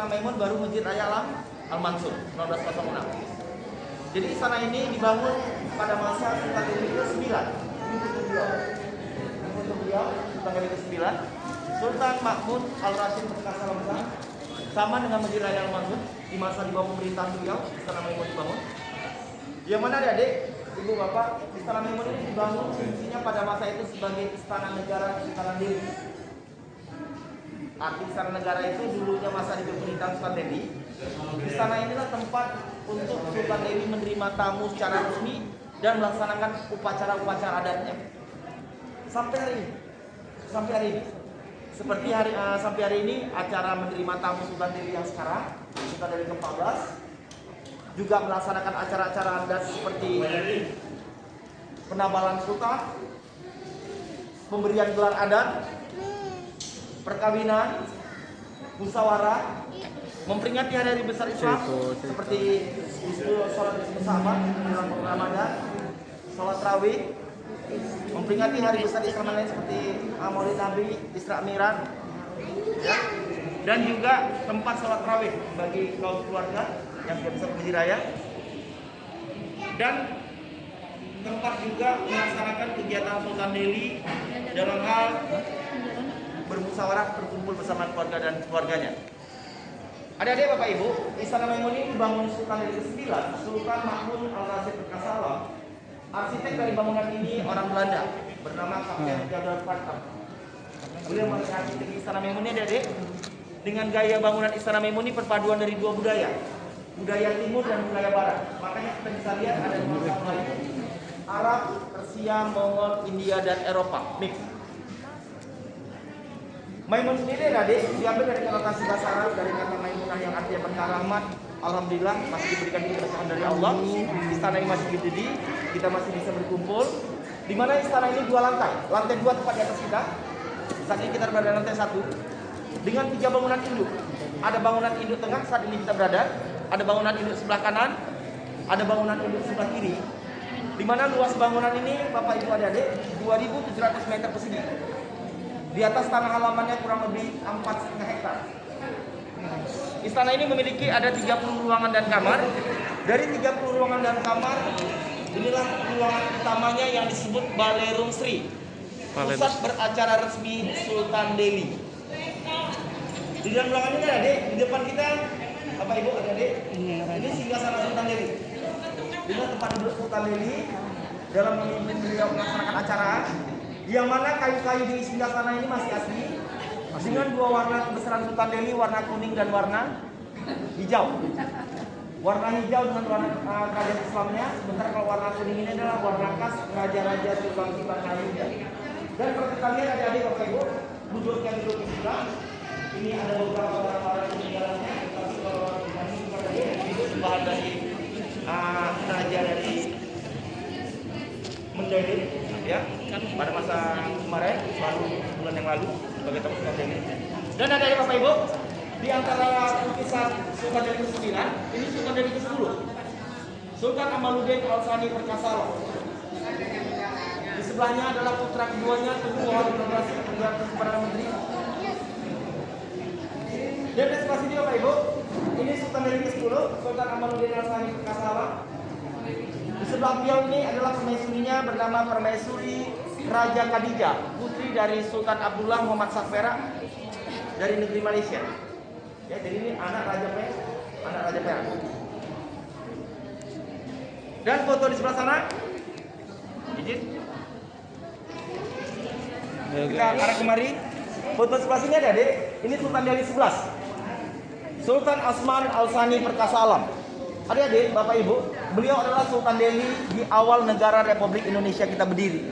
Istana Maimun baru Masjid Raya Al-Mansur 1906. Jadi istana ini dibangun pada masa Sultan Delhi ke-9. Ini untuk beliau Sultan Delhi ke-9, Sultan Mahmud Al-Rashid Perkasa Lamsang, sama dengan Masjid Raya Al-Mansur di masa di bawah pemerintahan beliau Istana Maimun dibangun. Yang mana adik-adik, ibu bapak, Istana Maimun ini dibangun fungsinya pada masa itu sebagai istana negara Sultan Delhi. Arti istana negara itu dulunya masa di pemerintahan Sultan Delhi. Istana inilah tempat untuk Sultan Delhi menerima tamu secara resmi dan melaksanakan upacara-upacara adatnya. Sampai hari ini. Seperti sampai hari ini acara menerima tamu Sultan Delhi yang sekarang, Sultan Delhi ke-14, juga melaksanakan acara-acara adat seperti penabalan sultan, pemberian gelar adat, perkawinan, musyawarah, memperingati hari besar Islam seperti sholat bersama dalam Ramadan, sholat tarawih, memperingati hari besar Islam lain seperti Maulid Nabi, Isra Mi'raj, ya. Dan juga tempat sholat tarawih bagi kaum keluarga yang tidak bisa berhaji raya, dan tempat juga melaksanakan kegiatan Sultan Delhi dalam hal bermusyawarah, berkumpul bersama keluarga dan keluarganya. Adik-adik, Bapak Ibu, Istana Maimun ini dibangun Sultan Delhi ke-9, Sultan Mahmud Al-Rashid Perkasa Alam. Arsitek dari bangunan ini orang Belanda bernama Kapten Theodor van Kamp. Beliau mengarsitek Istana Maimun ini, adik-adik, dengan gaya bangunan Istana Maimun ini perpaduan dari dua budaya timur dan budaya barat. Makanya kita bisa lihat ada dua budaya, Arab, Persia, Mongol, India, dan Eropa mix. Maimun sendiri, adik, diambil dari konotasi bahasa Arab dari kata Maimunah yang artinya berkah rahmat. Alhamdulillah masih diberikan keberkahan dari Allah. Istana ini masih berdiri, kita masih bisa berkumpul. Di mana istana ini dua lantai 2 tepat di atas kita. Saat ini kita berada di lantai 1 dengan 3 bangunan induk. Ada bangunan induk tengah saat ini kita berada, ada bangunan induk sebelah kanan, ada bangunan induk sebelah kiri. Di mana luas bangunan ini, Bapak Ibu adik-adik, 2.700 meter persegi. Di atas tanah halamannya kurang lebih 4,5 hektar. Istana ini memiliki ada 30 ruangan dan kamar. Dari 30 ruangan dan kamar, inilah ruangan utamanya yang disebut Ballroom Sri, pusat beracara resmi Sultan Delhi. Di dalam ruangan ini adik, di depan kita, Bapak Ibu adik-adik, ini singgasana Sultan Delhi. Ini tempat duduk Sultan Delhi dalam memimpin beliau melaksanakan acara. Yang mana kayu-kayu di singgasana ini masih asli dengan 2 warna kebesaran Sultan Delhi, warna kuning dan warna hijau. Warna hijau dengan warna kerajaan Islamnya, sementara kalau warna kuning ini adalah warna khas raja-raja Sultan Ayuda. Dan kalau kita lihat adik-adik, Bapak Ibu, duduk yang duduk di sebelah ini ada beberapa barang-barang peninggalannya. Tapi kalau dikasih kepada dia, itu bahan dari raja dari Mendalim, ya, pada masa kemarin, bulan yang lalu, sebagai tamu Sultan Delhi. Dan ada Bapak Ibu, di antara lukisan Sultan Delhi ke-9, ini Sultan Delhi ke-10, Sultan Amaluddin Al-Thani Perkasa Alam. Di sebelahnya adalah putra keduanya, Tunku Harun Perdana Menteri. Dan di sebelah sini Bapak Ibu, ini Sultan Delhi ke-10, Sultan Amaluddin Al-Thani Perkasa Alam. Di sebelah beliau ini adalah permaisurinya bernama Permaisuri Raja Khadijah, putri dari Sultan Abdullah Muhammad Shah Perak dari negeri Malaysia. Ya, jadi ini anak Raja Perak. Dan foto di sebelah sana, izin. Kita arah kemari. Foto sebelah sini ada, Dek. Ini Sultan Delhi 11. Sultan Asman Al-Thani Perkasa Alam. Adik-adik, Bapak Ibu, beliau adalah Sultan Delhi di awal negara Republik Indonesia kita berdiri.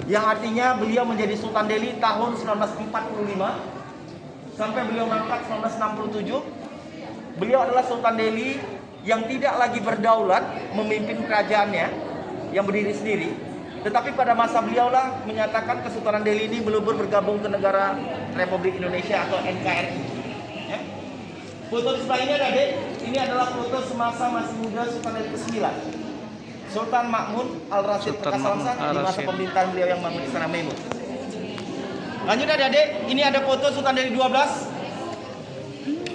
Yang artinya beliau menjadi Sultan Delhi tahun 1945 sampai beliau mangkat 1967. Beliau adalah Sultan Delhi yang tidak lagi berdaulat memimpin kerajaannya yang berdiri sendiri. Tetapi pada masa beliaulah menyatakan Kesultanan Delhi ini melebur bergabung ke negara Republik Indonesia atau NKRI. Ya. Foto di sebelah ini adik, ini adalah foto semasa masih muda Sultan Delhi ke-9, Sultan Mahmud Al-Rashid Perkasa Lamsang di masa pemerintahan beliau yang bangun Istana Maimun. Lanjut adik-adik, ini ada foto Sultan Delhi 12.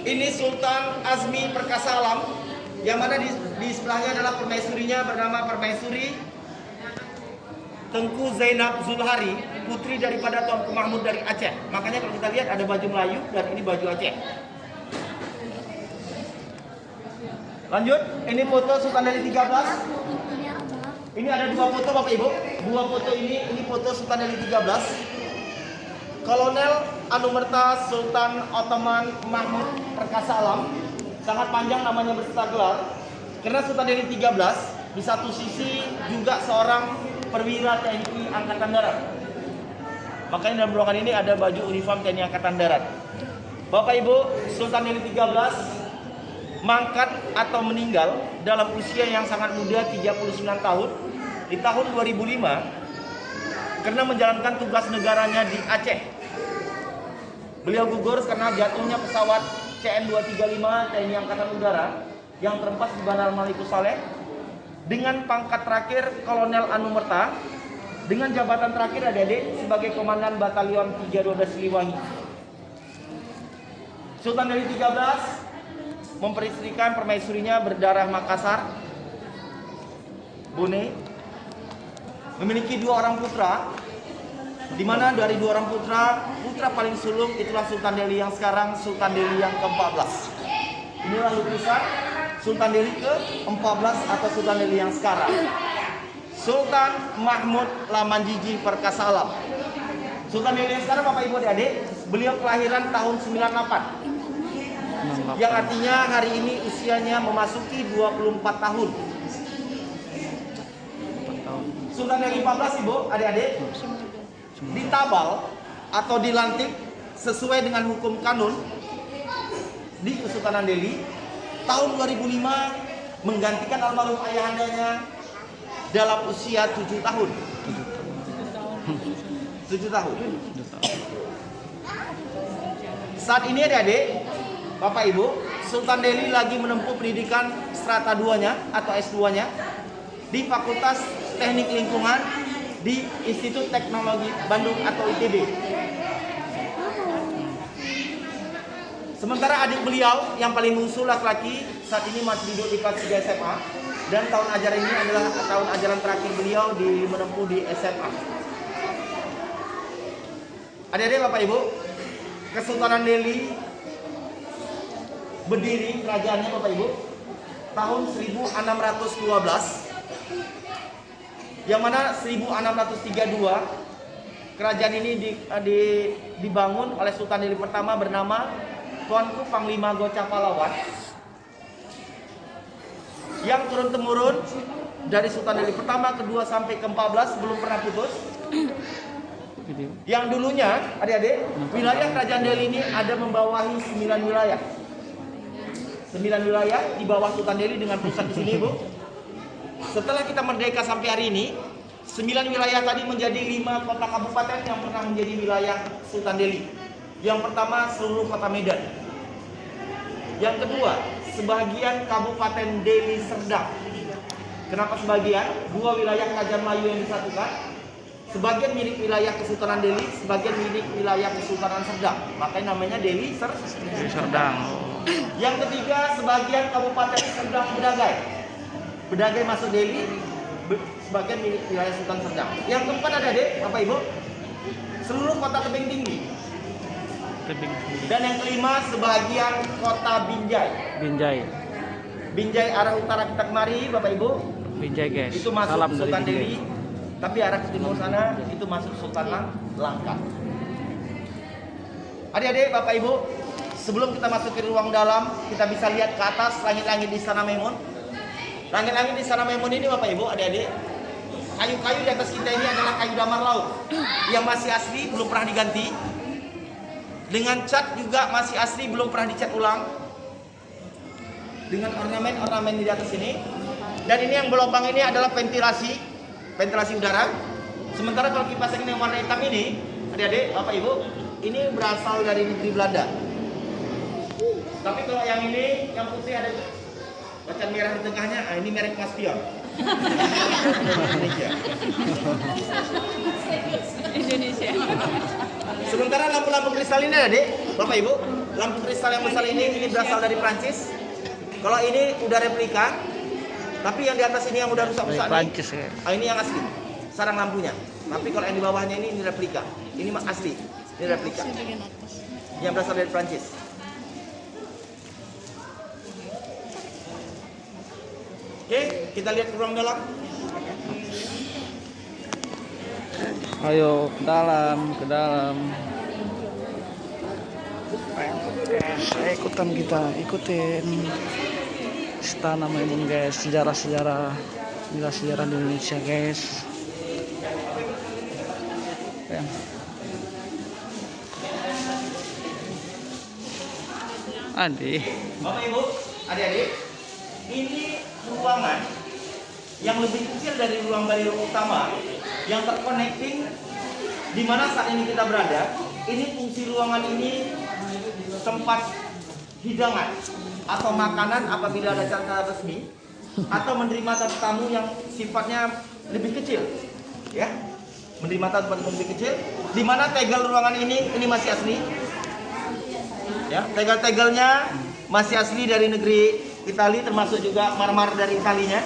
Ini Sultan Azmi Perkasa Alam, yang mana di sebelahnya adalah permaisurinya bernama Permaisuri Tengku Zainab Zulhari, putri daripada Tuanku Mahmud dari Aceh. Makanya kalau kita lihat ada baju Melayu dan ini baju Aceh. Lanjut, ini foto Sultan Delhi 13. Ini ada dua foto Bapak Ibu. Dua foto ini foto Sultan Delhi 13. Kolonel Anumerta Sultan Ottoman Mahmud Perkasa Alam. Sangat panjang namanya berserta gelar. Karena Sultan Delhi 13 di satu sisi juga seorang perwira TNI Angkatan Darat. Makanya dalam ruangan ini ada baju uniform TNI Angkatan Darat. Bapak Ibu, Sultan Delhi 13 mangkat atau meninggal dalam usia yang sangat muda 39 tahun di tahun 2005 karena menjalankan tugas negaranya di Aceh. Beliau gugur karena jatuhnya pesawat CN-235 TNI Angkatan Udara yang terhempas di Bandara Malikus Saleh dengan pangkat terakhir Kolonel Anumerta dengan jabatan terakhir adik-adik sebagai Komandan Batalion 312 Siliwangi. Sultan Delhi 13 memperistrikan permaisurinya berdarah Makassar, Bone, memiliki 2 orang putra, di mana dari 2 orang putra paling sulung itulah Sultan Delhi yang sekarang, Sultan Delhi yang ke-14. Inilah lukisan Sultan Delhi ke-14 atau Sultan Delhi yang sekarang. Sultan Mahmud Lamanjiji Perkasa Alam. Sultan Delhi yang sekarang Bapak Ibu adik-adik, beliau kelahiran tahun 98. Yang artinya hari ini usianya memasuki 24 tahun. Sultan Delhi 14 Ibu, adik-adik, ditabal atau dilantik sesuai dengan hukum kanun di Kesultanan Delhi tahun 2005 menggantikan almarhum ayahandanya dalam usia 7 tahun. 7 tahun. Saat ini adik-adik, Bapak Ibu, Sultan Delhi lagi menempuh pendidikan strata 2-nya atau S2-nya di Fakultas Teknik Lingkungan di Institut Teknologi Bandung atau ITB. Sementara adik beliau yang paling bungsu laki-laki saat ini masih duduk di kelas 3 SMA dan tahun ajaran ini adalah tahun ajaran terakhir beliau menempuh di SMA. Adik-adik Bapak Ibu, Kesultanan Delhi berdiri kerajaannya Bapak Ibu tahun 1612, yang mana 1632 kerajaan ini dibangun oleh Sultan Delhi pertama bernama Tuanku Panglima Gocha Pahlawan, yang turun-temurun dari Sultan Delhi pertama, kedua sampai ke-14 belum pernah putus. Yang dulunya adik-adik, wilayah kerajaan Delhi ini ada membawahi 9 wilayah. 9 wilayah di bawah Sultan Delhi dengan pusat di sini, Bu. Setelah kita merdeka sampai hari ini, 9 wilayah tadi menjadi 5 kota kabupaten yang pernah menjadi wilayah Sultan Delhi. Yang pertama seluruh kota Medan. Yang kedua, sebagian Kabupaten Deli Serdang. Kenapa sebagian? 2 wilayah kerajaan Melayu yang disatukan. Sebagian milik wilayah Kesultanan Delhi, sebagian milik wilayah Kesultanan Serdang. Makanya namanya Deli Serdang. Yang ketiga, sebagian Kabupaten Serdang Bedagai. Bedagai masuk Delhi, sebagian milik wilayah Sultan Serdang. Yang keempat ada Bapak Ibu, seluruh kota tebing tinggi. Dan yang kelima, sebagian kota Binjai. Binjai arah utara kita kemari, Bapak Ibu. Binjai guys. Itu masuk Salam Sultan dari Delhi. Tapi arah ke timur sana itu masuk Sultan Langkat. Adik-adik, Bapak Ibu, sebelum kita masuk ke ruang dalam, kita bisa lihat ke atas langit-langit di Istana Maimun. Langit-langit di Istana Maimun ini Bapak Ibu, adik-adik, kayu-kayu di atas kita ini adalah kayu damar laut yang masih asli, belum pernah diganti. Dengan cat juga masih asli, belum pernah dicat ulang. Dengan ornamen-ornamen di atas ini. Dan ini yang berlubang ini adalah ventilasi udara. Sementara kalau kipas angin yang warna hitam ini, adik-adik, Bapak Ibu, ini berasal dari negeri Belanda. Tapi kalau yang ini, yang putih ada bacan merah di tengahnya, ini merek Mas Pion. Indonesia. Sementara lampu-lampu kristal ini adik, Bapak Ibu, lampu kristal yang besar ini berasal dari Prancis. Kalau ini udah replika, tapi yang di atas ini yang udah rusak-rusak Prancis ya. Ini yang asli, sarang lampunya. Tapi kalau yang di bawahnya ini replika. Ini asli, ini replika. Yang berasal dari Prancis. Oke, kita lihat ke ruang dalam. Ayo ke dalam, ke dalam. Ikutan kita, ikutin Istana Maimun guys, sejarah-sejarah di Indonesia guys. Adik, Bapak Ibu, adik-adik, ini ruangan yang lebih kecil dari ruang barier utama yang terconnecting di mana saat ini kita berada. Ini fungsi ruangan ini tempat hidangan atau makanan apabila ada acara resmi atau menerima tamu yang sifatnya lebih kecil, ya, menerima tamu lebih kecil. Di mana tegel ruangan ini masih asli, ya, tegel-tegelnya masih asli dari negeri Italia, termasuk juga marmer dari Italinya.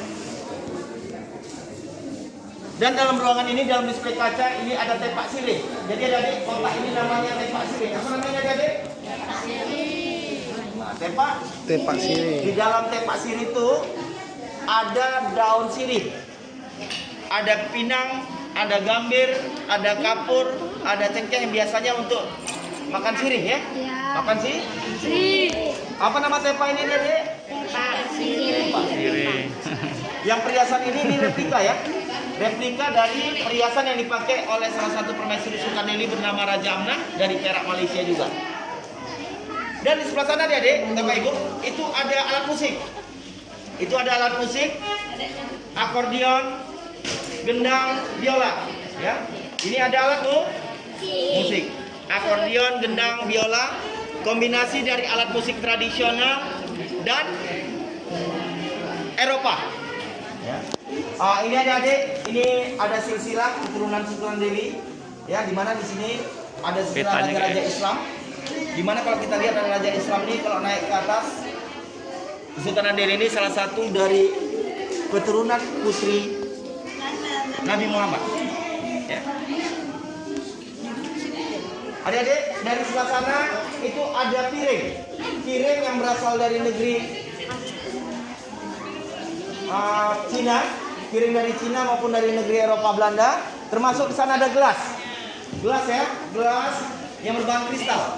Dan dalam ruangan ini, dalam display kaca ini ada tepak sirih. Jadi adik, kotak ini namanya tepak sirih. Apa namanya adik? Nah, tepak sirih. Di dalam tepak sirih itu ada daun sirih, ada pinang, ada gambir, ada kapur, ada cengkeh yang biasanya untuk makan sirih, ya? Makan sirih. Apa nama tepak ini adik? Tepak sirih. Yang perhiasan ini replika, ya? Replika dari perhiasan yang dipakai oleh salah satu permaisuri Sultan Delhi bernama Raja Amnah dari Perak, Malaysia juga. Dan di sebelah sana adik, Bapak Ibu, itu ada alat musik. Itu ada alat musik, akordeon, gendang, biola. Ya, ini ada alat musik, akordeon, gendang, biola, kombinasi dari alat musik tradisional dan Eropa. Ya. Ini adik-adik, ini ada silsilah keturunan Sultan Delhi, ya, di mana di sini ada silsilah raja-raja Islam. Di mana kalau kita lihat raja Islam ini kalau naik ke atas, Sultan Delhi ini salah satu dari keturunan putri Nabi Muhammad. Ya. Adik-adik, dari sebelah sana itu ada piring yang berasal dari negeri Cina. Piring dari Cina maupun dari negeri Eropa, Belanda. Termasuk di sana ada gelas, ya, gelas yang berbahan kristal.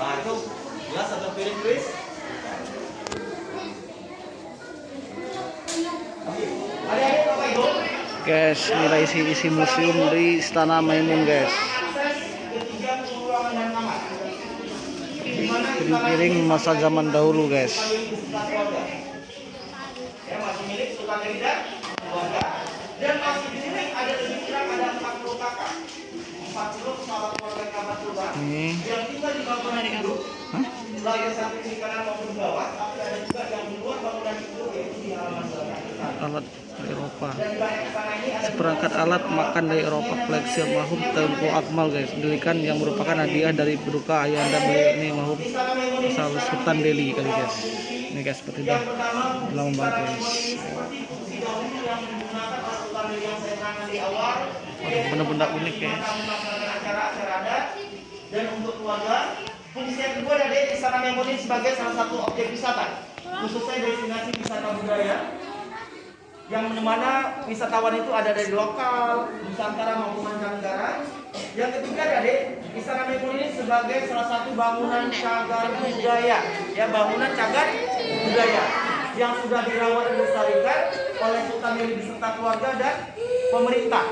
Nah, itu gelas atau piring Chris. Adik-adik, Bapak Ibu. Guys, nilai isi museum di Istana Maimun guys. Piring masa zaman dahulu guys. Ya, masih milik Sultan Delhi keluarga. Dan masih di sini ada lebih kurang ada 40 kakak, 40 kepala keluarga kerabat Sultan yang tinggal di bangunan induk, layar satu di kanan maupun di bawah. Tapi ada juga yang di luar bangunan induk, yaitu di halaman belakang. Alat Eropa. Seperangkat alat makan dari Eropa koleksi almarhum Tengku Akmal guys, diberikan yang merupakan hadiah dari berduka ayahanda beliau ini almarhum asal Sultan Delhi kali guys. Ini guys seperti dah lama banget guys. Benda-benda unik guys. Dan untuk keluarga, fungsi yang kedua dari Istana Maimun ini sebagai salah satu objek wisata, khususnya destinasi wisata budaya, yang mana wisatawan itu ada dari lokal, Nusantara maupun mancanegara. Yang ketiga adik, Istana Maimun ini sebagai salah satu bangunan cagar budaya, ya, bangunan cagar budaya yang sudah dirawat dan dilestarikan oleh Sultan Delhi beserta keluarga dan pemerintah.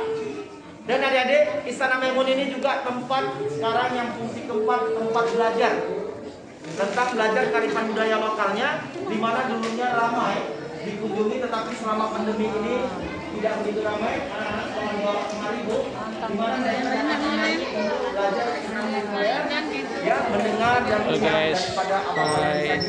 Dan adik-adik, Istana Maimun ini juga tempat sekarang yang fungsi keempat, tempat belajar tentang belajar kearifan budaya lokalnya, di mana dulunya ramai dikunjungi, tetapi selama pandemi ini tidak begitu ramai. Anak-anak selama 5.000, di mana saya belajar ya, mendengar dan melihat daripada apa yang